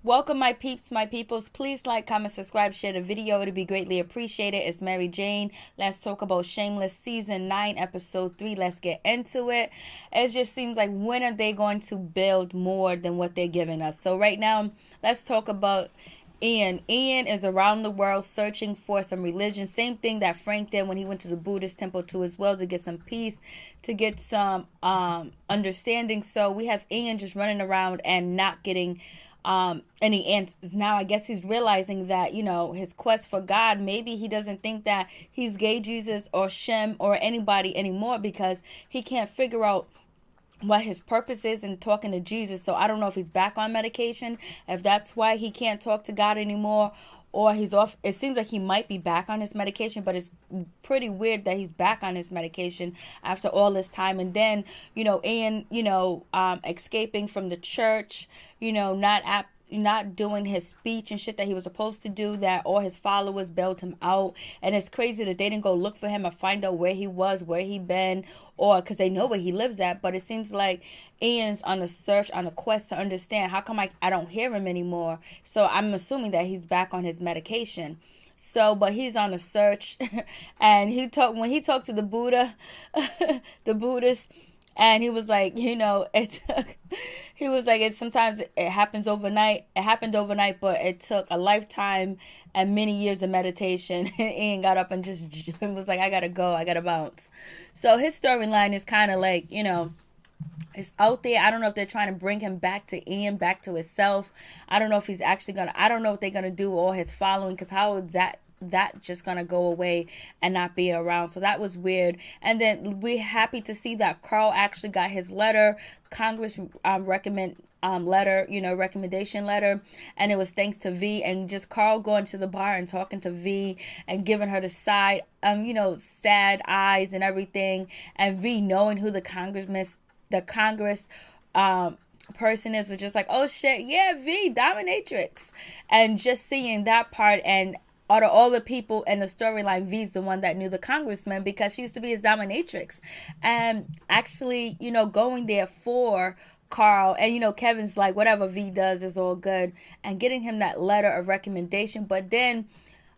Welcome, my peeps, my peoples. Please like, comment, subscribe, share the video. It would be greatly appreciated. It's Mary Jane. Let's talk about Shameless Season 9, Episode 3. Let's get into it. It just seems like when are they going to build more than what they're giving us? So right now, let's talk about Ian. Ian is around the world searching for some religion. Same thing that Frank did when he went to the Buddhist temple too as well, to get some peace, to get some understanding. So we have Ian just running around and not getting any answers. Now I guess he's realizing that, his quest for God, maybe he doesn't think that he's gay Jesus or Shem or anybody anymore, because he can't figure out what his purpose is in talking to Jesus. So I don't know if he's back on medication, if that's why he can't talk to God anymore, or he's off. It seems like he might be back on his medication, but it's pretty weird that he's back on his medication after all this time. And then, Ian, escaping from the church, not doing his speech and shit that he was supposed to do, that all his followers bailed him out. And it's crazy that they didn't go look for him or find out where he was, where he been, or because they know where he lives at. But it seems like Ian's on a search, on a quest to understand, how come I don't hear him anymore? So I'm assuming that he's back on his medication. So, but he's on a search, and when he talked to the Buddha, the Buddhist, and he was like, he was like, sometimes it happens overnight. It happened overnight, but it took a lifetime and many years of meditation. And Ian got up and just was like, I gotta go, I gotta bounce. So his storyline is kind of like, it's out there. I don't know if they're trying to bring him back to Ian, back to himself. I don't know if he's actually I don't know what they're gonna do with all his following, because how is that just gonna go away and not be around? So that was weird. And then we're happy to see that Carl actually got his letter, Congress recommendation letter, and it was thanks to V. And just Carl going to the bar and talking to V and giving her the side sad eyes and everything, and V knowing who the Congress person is just like, oh shit, yeah, V dominatrix. And just seeing that part, and out of all the people in the storyline, V's the one that knew the congressman, because she used to be his dominatrix. And actually, going there for Carl, and Kevin's like, whatever V does is all good, and getting him that letter of recommendation. But then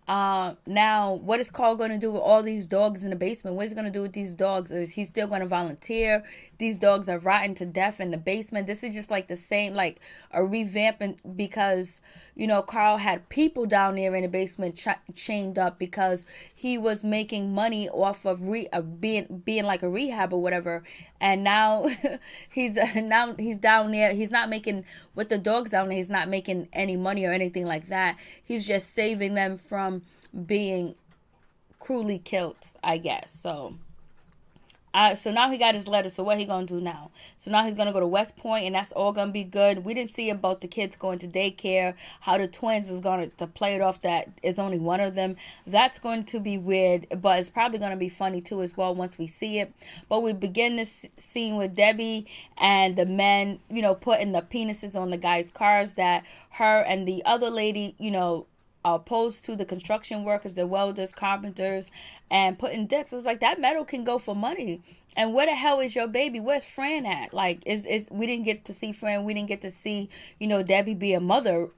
now what is Carl going to do with all these dogs in the basement? What is he going to do with these dogs? Is he still going to volunteer? These dogs are rotten to death in the basement. This is just like the same, like a revamping, because Carl had people down there in the basement chained up because he was making money off of being like a rehab or whatever. And now he's down there. He's not making, with the dogs down there, he's not making any money or anything like that. He's just saving them from being cruelly killed, I guess. So now he got his letter. So what he gonna do now? So now he's gonna go to West Point, and that's all gonna be good. We didn't see about the kids going to daycare, how the twins is gonna to play it off that is only one of them. That's going to be weird, but it's probably gonna be funny too as well once we see it. But we begin this scene with Debbie and the men, putting the penises on the guys' cars, that her and the other lady, opposed to the construction workers, the welders, carpenters, and putting dicks. It was like, that metal can go for money. And where the hell is your baby? Where's Fran at? Like, we didn't get to see Fran. We didn't get to see, Debbie be a mother,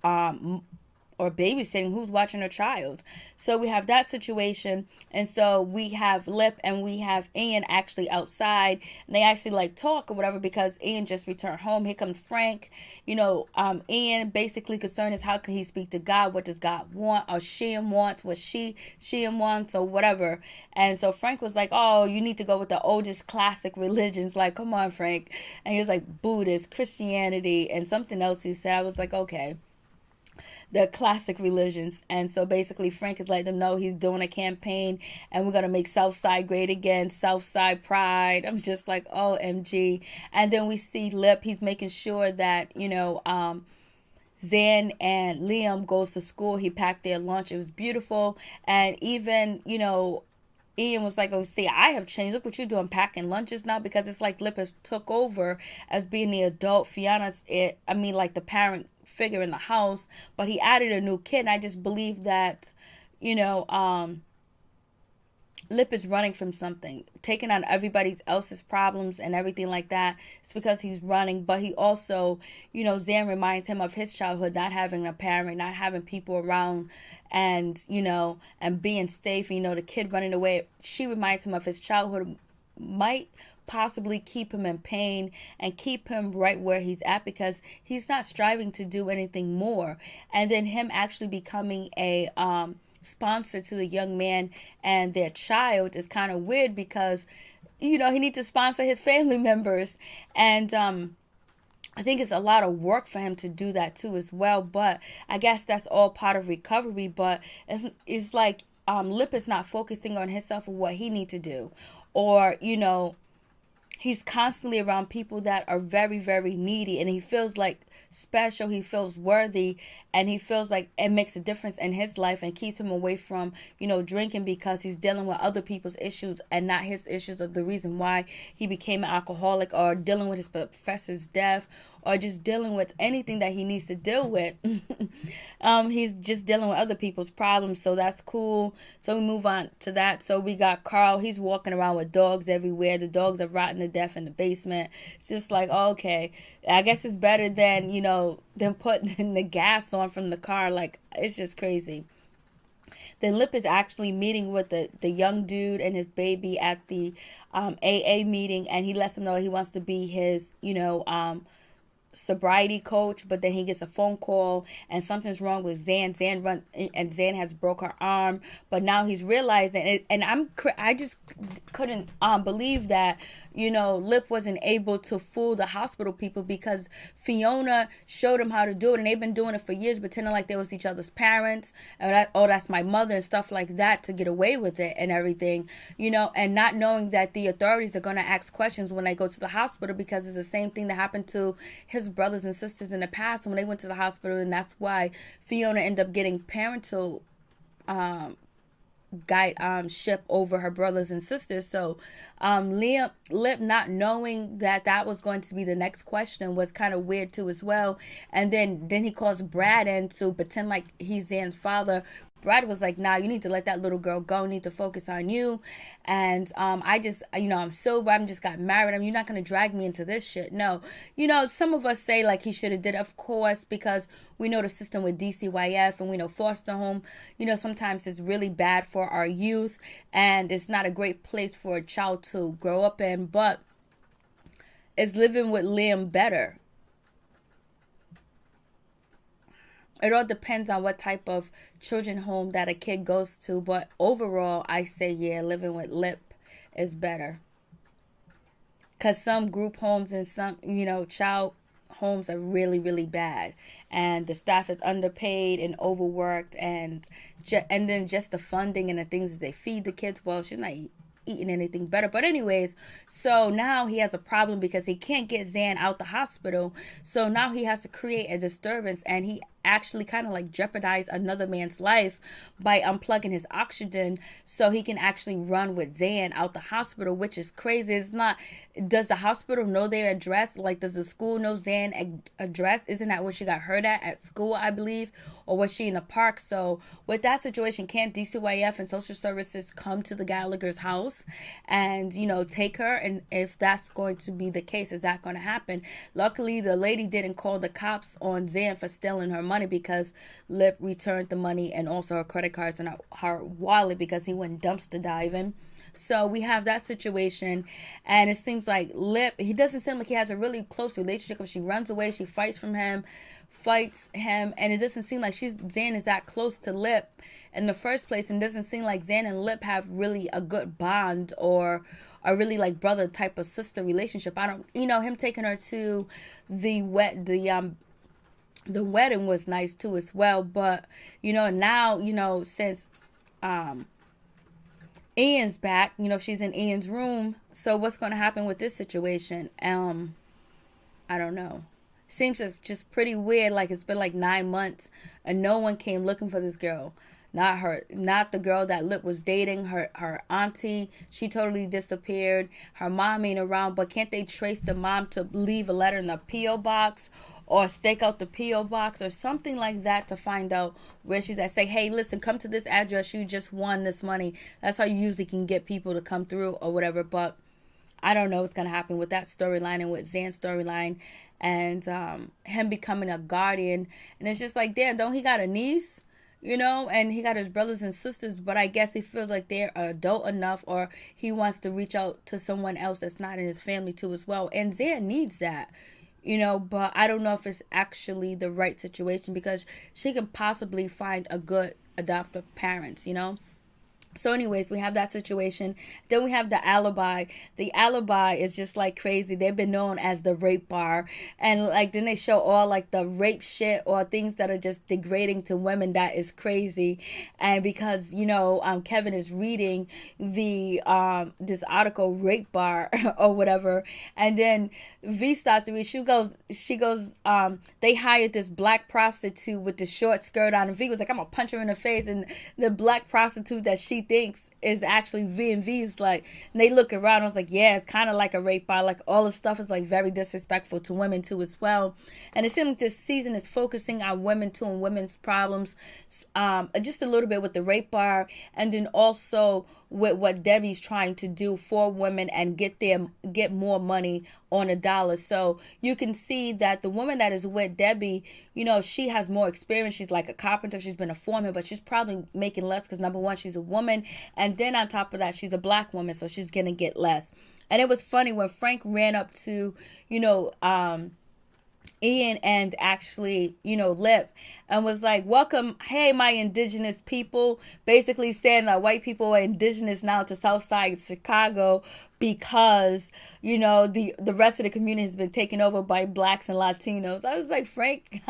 or babysitting, who's watching her child. So we have that situation. And so we have Lip and we have Ian actually outside, and they actually like talk or whatever, because Ian just returned home. Here comes Frank. Ian basically concerned is, how can he speak to God? What does God want? Or Shem wants what Shem wants, or whatever. And so Frank was like, oh, you need to go with the oldest classic religions. Like, come on, Frank. And he was like, Buddhist, Christianity, and something else he said. I was like, okay, the classic religions. And so basically Frank is letting them know he's doing a campaign, and we're going to make Southside great again, Southside pride. I'm just like, OMG. And then we see Lip, he's making sure that, Zan and Liam goes to school. He packed their lunch. It was beautiful. And even, Ian was like, oh, see, I have changed. Look what you're doing, packing lunches now, because it's like Lip has took over as being the adult. Fiona's like the parent figure in the house, but he added a new kid. And I just believe that, Lip is running from something, taking on everybody else's problems and everything like that. It's because he's running, but he also, Zan reminds him of his childhood, not having a parent, not having people around, and, and being safe. The kid running away, she reminds him of his childhood, might possibly keep him in pain and keep him right where he's at because he's not striving to do anything more. And then him actually becoming a sponsor to the young man and their child is kind of weird because he needs to sponsor his family members, and I think it's a lot of work for him to do that too as well. But I guess that's all part of recovery. But it's like Lip is not focusing on himself or what he needs to do, or he's constantly around people that are very, very needy, and he feels like special, he feels worthy, and he feels like it makes a difference in his life and keeps him away from, drinking, because he's dealing with other people's issues and not his issues, or the reason why he became an alcoholic, or dealing with his professor's death, or just dealing with anything that he needs to deal with. He's just dealing with other people's problems, so that's cool. So we move on to that. So we got Carl. He's walking around with dogs everywhere. The dogs are rotting to death in the basement. It's just like, okay, I guess it's better than, than putting the gas on from the car. Like, it's just crazy. Then Lip is actually meeting with the young dude and his baby at the AA meeting, and he lets him know he wants to be his, sobriety coach. But then he gets a phone call and something's wrong with Zan. Zan has broke her arm, but now he's realizing it, and I just couldn't believe that Lip wasn't able to fool the hospital people, because Fiona showed him how to do it, and they've been doing it for years, pretending like they was each other's parents, and that's my mother and stuff like that, to get away with it and everything, and not knowing that the authorities are going to ask questions when they go to the hospital, because it's the same thing that happened to his brothers and sisters in the past when they went to the hospital, and that's why Fiona ended up getting parental ship over her brothers and sisters. So Lip not knowing that was going to be the next question was kind of weird too as well. And then he calls Brad in to pretend like he's Zan's father. Brad was like, nah, you need to let that little girl go. You need to focus on you. And I just, I'm sober. I just got married. You're not going to drag me into this shit. No. Some of us say like he should have did, of course, because we know the system with DCYF, and we know foster home, sometimes it's really bad for our youth, and it's not a great place for a child to grow up in. But is living with Liam better? It all depends on what type of children home that a kid goes to. But overall, I say, yeah, living with Lip is better. Because some group homes and some, child homes are really, really bad. And the staff is underpaid and overworked. And then just the funding and the things that they feed the kids. Well, she's not eating anything better. But anyways, so now he has a problem because he can't get Zan out the hospital. So now he has to create a disturbance, and he actually kind of like jeopardize another man's life by unplugging his oxygen so he can actually run with Zan out the hospital, which is crazy. It's not, does the hospital know their address? Like, does the school know Zan address? Isn't that where she got hurt at school, I believe? Or was she in the park? So with that situation, can't DCYF and social services come to the Gallagher's house and, take her? And if that's going to be the case, is that going to happen? Luckily, the lady didn't call the cops on Zan for stealing her money, because Lip returned the money and also her credit cards and her wallet, because he went dumpster diving. So we have that situation, and it seems like Lip, he doesn't seem like he has a really close relationship. If she runs away, she fights him, and it doesn't seem like Zan is that close to Lip in the first place, and it doesn't seem like Zan and Lip have really a good bond or a really like brother type of sister relationship. I don't, him taking her to the wedding was nice too as well, but now since Ian's back, she's in Ian's room, so what's going to happen with this situation? I don't know. Seems it's just pretty weird. Like, it's been like 9 months and no one came looking for this girl. Not the girl that Lip was dating. Her auntie, she totally disappeared. Her mom ain't around, but can't they trace the mom to leave a letter in a P.O. box? or stake out the P.O. box or something like that to find out where she's at. Say, hey, listen, come to this address. You just won this money. That's how you usually can get people to come through or whatever. But I don't know what's going to happen with that storyline and with Zan's storyline and him becoming a guardian. And it's just like, damn, don't he got a niece? You know, and he got his brothers and sisters, but I guess he feels like they're adult enough, or he wants to reach out to someone else that's not in his family too as well. And Zan needs that, you know, but I don't know if it's actually the right situation because she can possibly find a good adoptive parents, you know. So anyways, we have that situation. Then we have the alibi. The alibi is just like crazy. They've been known as the rape bar. And like then they show all like the rape shit or things that are just degrading to women. That is crazy. And because, you know, Kevin is reading the this article, rape bar or whatever. And then V starts to read. She goes, they hired this black prostitute with the short skirt on. And V was like, I'm gonna punch her in the face. And the black prostitute that she thinks is actually V, and V's like, and they look around. I was like, yeah, it's kind of like a rape bar. Like all the stuff is like very disrespectful to women too as well. And it seems this season is focusing on women too and women's problems, just a little bit with the rape bar, and then also with what Debbie's trying to do for women and get more money on a dollar. So you can see that the woman that is with Debbie, you know, she has more experience. She's like a carpenter. She's been a foreman, but she's probably making less because number one, she's a woman. And then on top of that, she's a black woman. So she's going to get less. And it was funny when Frank ran up to, you know, Ian and actually, you know, Lip and was like, welcome, hey, my indigenous people, basically saying that white people are indigenous now to Southside Chicago because, you know, the rest of the community has been taken over by blacks and Latinos. I was like, Frank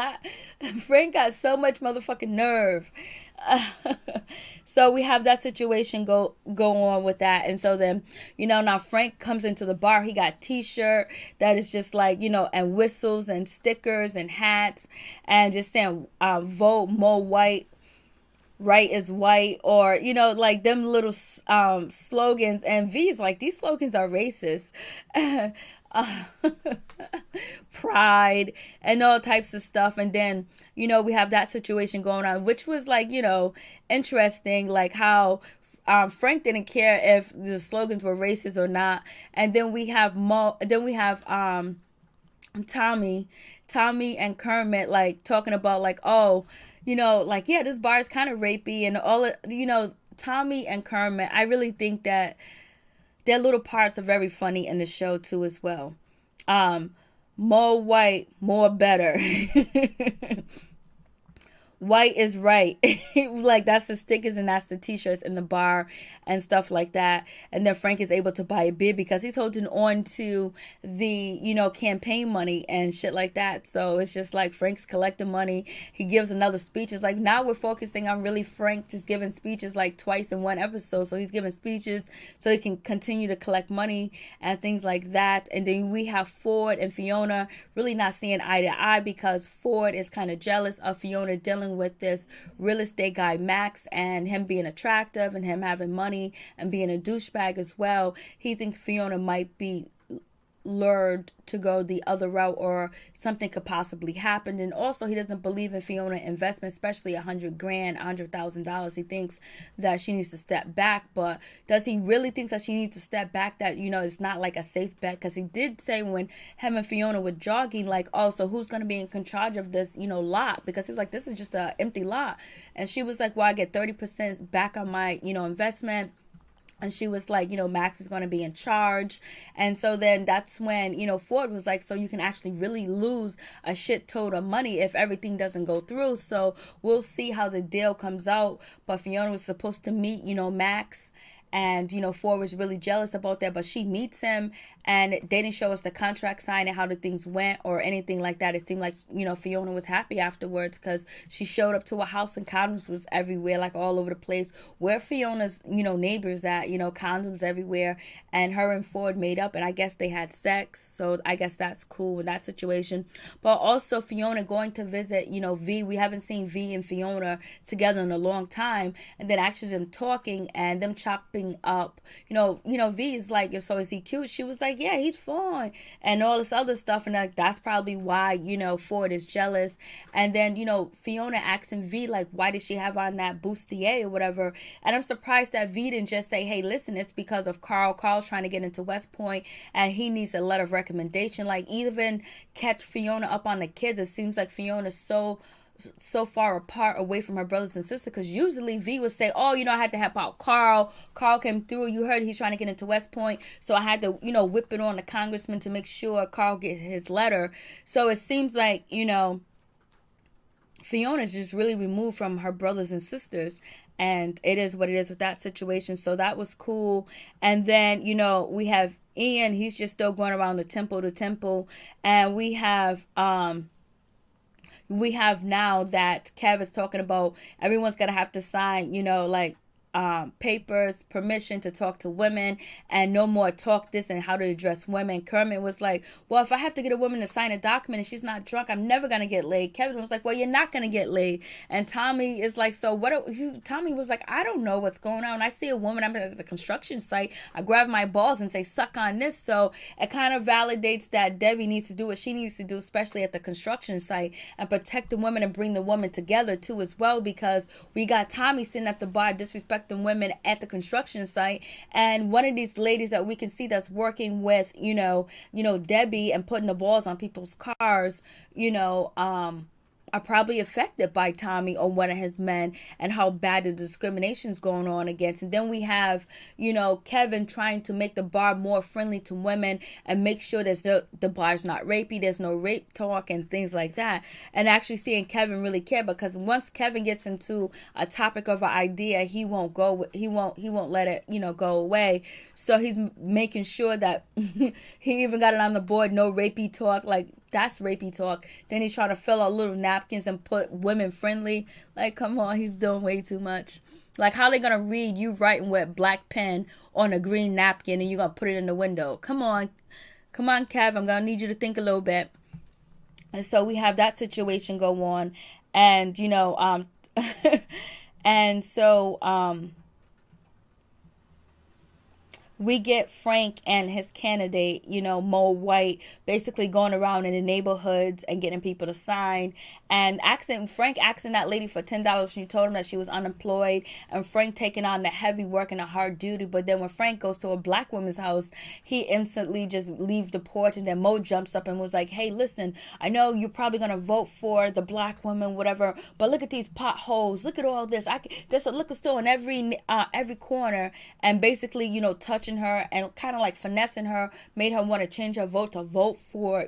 got so much motherfucking nerve. So we have that situation go on with that. And so then, you know, now Frank comes into the bar. He got t-shirt that is just like, you know, and whistles and stickers and hats and just saying vote more white, right is white, or, you know, like them little slogans. And V's like, these slogans are racist. Pride and all types of stuff. And then, you know, we have that situation going on, which was like, you know, interesting, like how Frank didn't care if the slogans were racist or not. And then we have Tommy and Kermit like talking about like, oh, you know, like, yeah, this bar is kind of rapey and all it, you know. Tommy and Kermit, I really think that their little parts are very funny in the show too as well. More white, more better. White is right. Like that's the stickers and that's the t-shirts in the bar and stuff like that. And then Frank is able to buy a beer because he's holding on to the, you know, campaign money and shit like that. So it's just like Frank's collecting money. He gives another speech. It's like now we're focusing on really Frank just giving speeches like twice in one episode. So he's giving speeches so he can continue to collect money and things like that. And then we have Ford and Fiona really not seeing eye to eye because Ford is kind of jealous of Fiona dealing with this real estate guy Max and him being attractive and him having money and being a douchebag as well. He thinks Fiona might be lured to go the other route or something could possibly happen. And also he doesn't believe in Fiona investment, especially $100,000. He thinks that she needs to step back, but does he really think that she needs to step back, that, you know, it's not like a safe bet? Because he did say when him and Fiona were jogging, like, oh, so who's going to be in charge of this, you know, lot? Because he was like, this is just an empty lot. And she was like, well, I get 30% back on my, you know, investment. And she was like, you know, Max is going to be in charge. And so then that's when, you know, Ford was like, so you can actually really lose a shit ton of money if everything doesn't go through. So we'll see how the deal comes out. But Fiona was supposed to meet, you know, Max. And, you know, Ford was really jealous about that. But she meets him and they didn't show us the contract signing, how the things went or anything like that. It seemed like, you know, Fiona was happy afterwards because she showed up to a house and condoms was everywhere, like all over the place. Where Fiona's, you know, neighbors at, you know, condoms everywhere. And her and Ford made up and I guess they had sex. So I guess that's cool in that situation. But also Fiona going to visit, you know, V. We haven't seen V and Fiona together in a long time. And then actually them talking and them chopping wrapping up, V is like, so is he cute? She was like, yeah, he's fine, and all this other stuff, and like that's probably why Ford is jealous. And then Fiona asking V like, why did she have on that bustier or whatever? And I'm surprised that V didn't just say, hey, listen, it's because of Carl. Carl's trying to get into West Point, and he needs a letter of recommendation. Like, even catch Fiona up on the kids. It seems like Fiona's so far apart away from her brothers and sisters, because usually V would say, oh, I had to help out Carl came through, you heard he's trying to get into West Point, so I had to whip it on the congressman to make sure Carl gets his letter. So it seems like Fiona's just really removed from her brothers and sisters, and it is what it is with that situation. So that was cool. And then we have Ian. He's just still going around the temple to temple, and we have now that Kev is talking about everyone's gonna have to sign, papers, permission to talk to women, and no more talk this and how to address women. Kermit was like, well, if I have to get a woman to sign a document and she's not drunk, I'm never gonna get laid. Kevin was like, well, you're not gonna get laid. And Tommy is like, so what? Tommy was like, I don't know what's going on. I see a woman, I'm at the construction site, I grab my balls and say, suck on this. So it kind of validates that Debbie needs to do what she needs to do, especially at the construction site, and protect the women and bring the women together too as well, because we got Tommy sitting at the bar disrespecting women at the construction site, and one of these ladies that we can see that's working with Debbie and putting the balls on people's cars are probably affected by Tommy or one of his men, and how bad the discrimination is going on against. And then we have Kevin trying to make the bar more friendly to women and make sure the bar's not rapey, there's no rape talk and things like that. And actually seeing Kevin really care, because once Kevin gets into a topic of an idea, he won't let it go away. So he's making sure that he even got it on the board, no rapey talk. Like, that's rapey talk. Then he's trying to fill out little napkins and put women friendly. Like, come on, he's doing way too much. Like, how they gonna read you writing with black pen on a green napkin and you're gonna put it in the window? Come on, Kev, I'm gonna need you to think a little bit. And so we have that situation go on, and and so we get Frank and his candidate, Mo White, basically going around in the neighborhoods and getting people to sign, and Frank asking that lady for $10. She told him that she was unemployed, and Frank taking on the heavy work and the hard duty. But then when Frank goes to a black woman's house, he instantly just leaves the porch, and then Mo jumps up and was like, hey, listen, I know you're probably going to vote for the black woman, whatever, but look at these potholes, look at all this. There's a liquor store in every corner, and basically, touching her and kind of like finessing her, made her want to change her vote to vote for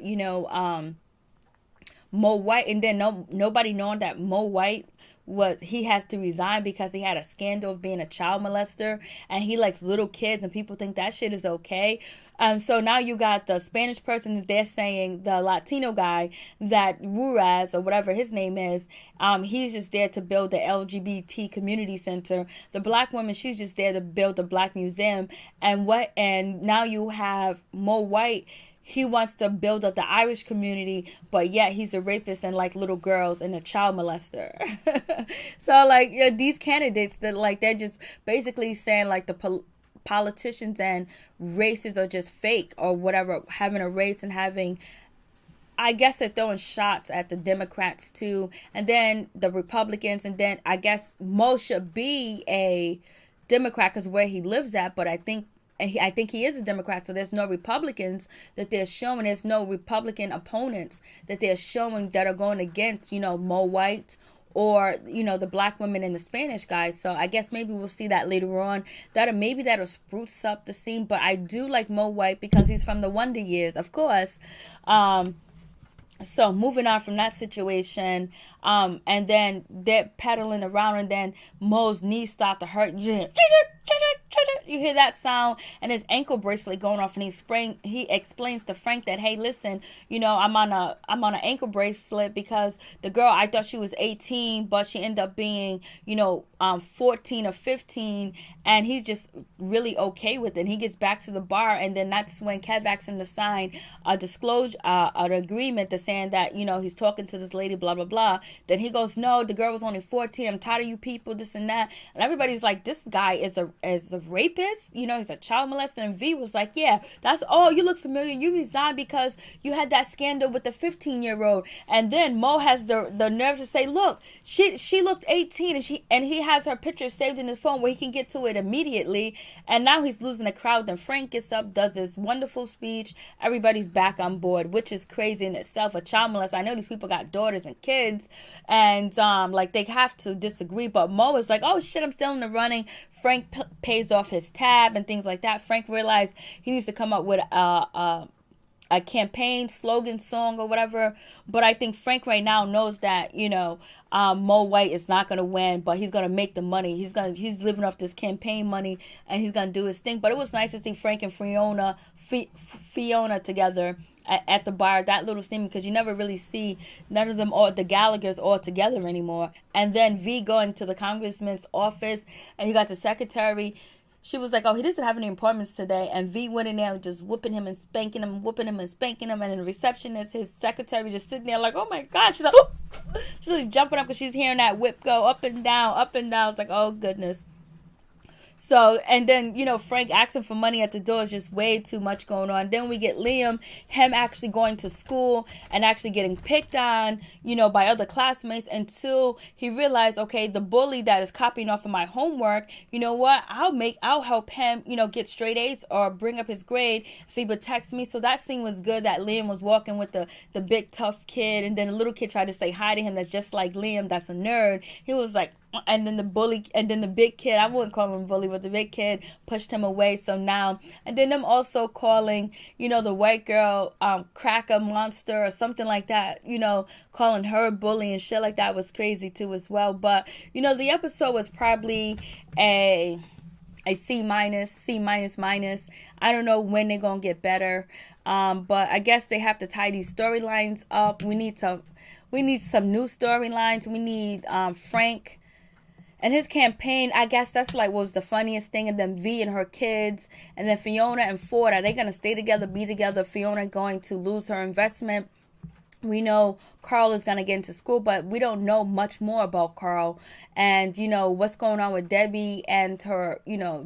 Mo White. And then nobody knowing that Mo White he has to resign because he had a scandal of being a child molester, and he likes little kids, and people think that shit is okay. So now you got the Spanish person that they're saying, the Latino guy, that Ruiz or whatever his name is, he's just there to build the LGBT community center. The black woman, she's just there to build the black museum. And now you have Mo White. He wants to build up the Irish community, but yet he's a rapist and like little girls and a child molester. So like these candidates that like, they're just basically saying like the politicians and races are just fake or whatever, having a race and having, I guess they're throwing shots at the Democrats too, and then the Republicans, and then I guess Mo should be a Democrat because where he lives at, but I think he is a Democrat, so there's no Republicans that they're showing. There's no Republican opponents that they're showing that are going against, Mo White or, the black women and the Spanish guys. So I guess maybe we'll see that later on. That'll spruce up the scene. But I do like Mo White because he's from the Wonder Years, of course. So moving on from that situation, and then they're pedaling around, and then Mo's knees start to hurt. You hear that sound, and his ankle bracelet going off, and he explains to Frank that, hey, listen, I'm on an ankle bracelet because the girl, I thought she was 18, but she ended up being 14 or 15, and he's just really okay with it. And he gets back to the bar, and then that's when Kev asks him to sign a disclosure, an agreement to saying that he's talking to this lady, blah blah blah. Then he goes, no, the girl was only 14. I'm tired of you people, this and that. And everybody's like, this guy is a rapist. rapist, he's a child molester. And V was like, yeah, that's all. You look familiar. You resigned because you had that scandal with the 15-year-old. And then Mo has the nerve to say, look, she looked 18, and he has her picture saved in his phone where he can get to it immediately. And now he's losing the crowd. Then Frank gets up, does this wonderful speech. Everybody's back on board, which is crazy in itself. A child molester. I know these people got daughters and kids, and like they have to disagree. But Mo is like, oh shit, I'm still in the running. Frank pays off his tab and things like that. Frank realized he needs to come up with a campaign slogan song or whatever. But I think Frank right now knows that, Mo White is not going to win, but he's going to make the money. He's living off this campaign money, and he's going to do his thing. But it was nice to see Frank and Fiona together at the bar, that little scene, because you never really see none of them, or the Gallaghers, all together anymore. And then V going to the congressman's office, and you got the secretary. She was like, oh, he doesn't have any appointments today. And V went in there just whooping him and spanking him, whooping him and spanking him. And then the receptionist, his secretary, just sitting there like, oh my God. She's like, oh! She's like jumping up because she's hearing that whip go up and down, up and down. It's like, oh goodness. So, and then, Frank asking for money at the door is just way too much going on. Then we get Liam, him actually going to school and actually getting picked on, by other classmates, until he realized, okay, the bully that is copying off of my homework, you know what? I'll help him, get straight A's or bring up his grade if he protects me. So that scene was good, that Liam was walking with the big tough kid, and then the little kid tried to say hi to him that's just like Liam, that's a nerd. He was like, and then the big kid, I wouldn't call him a bully, but the big kid pushed him away. So now, and then them also calling, the white girl, cracker monster or something like that, calling her a bully and shit like that was crazy too as well. But, the episode was probably a C minus. I don't know when they're going to get better. But I guess they have to tie these storylines up. We need some new storylines. We need, Frank and his campaign. I guess that's like what was the funniest thing. And then V and her kids, and then Fiona and Ford, are they going to stay together, be together? Fiona going to lose her investment. We know Carl is going to get into school, but we don't know much more about Carl. And, what's going on with Debbie and her,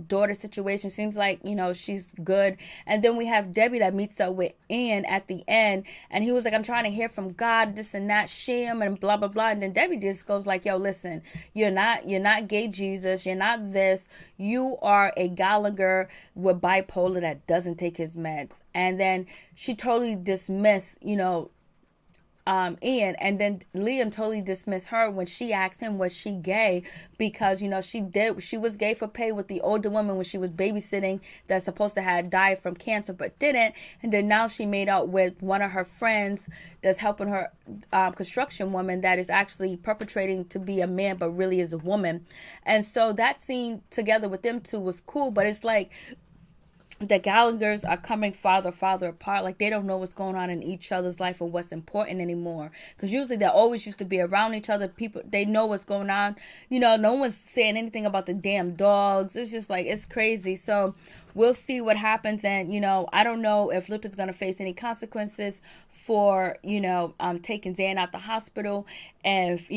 daughter situation. Seems like, she's good. And then we have Debbie that meets up with Ian at the end. And he was like, I'm trying to hear from God, this and that, sham, and blah, blah, blah. And then Debbie just goes like, yo, listen, you're not gay Jesus. You're not this. You are a Gallagher with bipolar that doesn't take his meds. And then she totally dismissed, Ian, and then Liam totally dismissed her when she asked him was she gay, because she was gay for pay with the older woman when she was babysitting that's supposed to have died from cancer but didn't. And then now she made out with one of her friends that's helping her, construction woman that is actually perpetrating to be a man but really is a woman. And so that scene together with them two was cool, but it's like the Gallaghers are coming farther apart. Like they don't know what's going on in each other's life or what's important anymore. Because usually they always used to be around each other. People, they know what's going on. No one's saying anything about the damn dogs. It's just like, it's crazy. So we'll see what happens. And, I don't know if Lip is going to face any consequences for, taking Zan out the hospital. And if,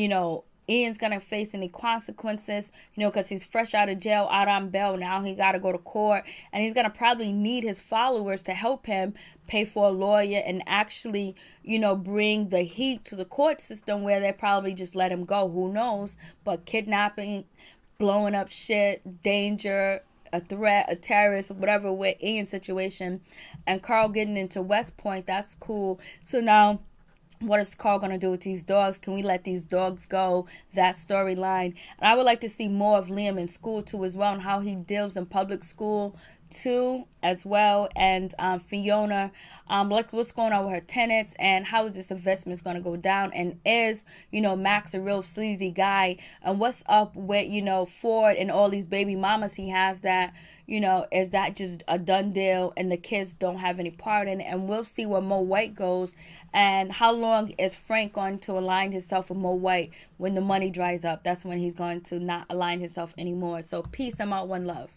Ian's going to face any consequences, because he's fresh out of jail, out on bail. Now he got to go to court, and he's going to probably need his followers to help him pay for a lawyer and actually, bring the heat to the court system where they probably just let him go. Who knows? But kidnapping, blowing up shit, danger, a threat, a terrorist, whatever, with Ian's situation, and Carl getting into West Point, that's cool. So now, what is Carl going to do with these dogs? Can we let these dogs go? That storyline. And I would like to see more of Liam in school too as well, and how he deals in public school too as well. And Fiona, like what's going on with her tenants, and how is this investment going to go down? And is, Max a real sleazy guy? And what's up with, Ford and all these baby mamas he has that, is that just a done deal and the kids don't have any part in it? And we'll see where Mo White goes, and how long is Frank going to align himself with Mo White when the money dries up. That's when he's going to not align himself anymore. So peace, I'm out, one love.